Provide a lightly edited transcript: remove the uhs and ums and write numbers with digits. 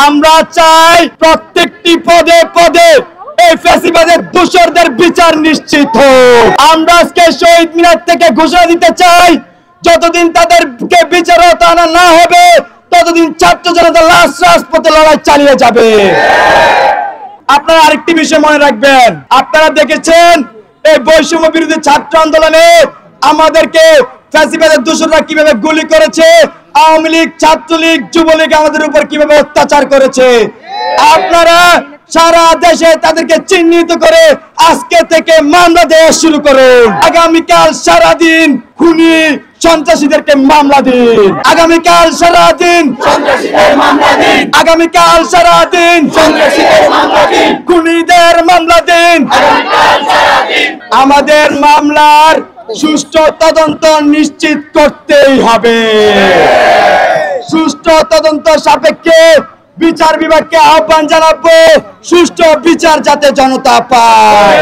আমরা চাই প্রত্যেকটি পদে পদে এই ফ্যাসিবাদের দোষরদের বিচার নিশ্চিত হোক। আমরা আজকে শহীদ মিনার থেকে ঘোষণা দিতে চাই, যতদিন তাদেরকে বিচারত আনা না হবে ততদিন ছাত্র জনতা লাশ রাজপথে লড়াই চালিয়ে যাবে। আপনারা আরেকটি বিষয় মনে রাখবেন, আপনারা দেখেছেন এই বৈষম্য বিরোধী ছাত্র আন্দোলনে আমাদেরকে ফ্যাসিবাদের দোষররা কিভাবে গুলি করেছে, আওয়ামী লীগ, ছাত্রলীগ, যুবলীগ আমাদের উপর কিভাবে অত্যাচার করেছে। আপনারা সারা দেশে তাদেরকে চিহ্নিত করে আজকে থেকে মামলা দেওয়া শুরু করুন। আগামীকাল সারাদিন খুনি সন্ত্রাসীদেরকে মামলা দিন। আগামীকাল সারাদিন সন্ত্রাসীদের মামলা দিন। আগামীকাল সারাদিন সন্ত্রাসীদের মামলা দিন। খুনিদের মামলা দিন। আগামীকাল সারাদিন আমাদের মামলার সুষ্ঠু তদন্ত নিশ্চিত করতেই হবে। সুষ্ঠু তদন্ত সাপেক্ষে বিচার বিভাগকে আহ্বান জানাবো, সুষ্ঠু বিচার যাতে জনতা পায়।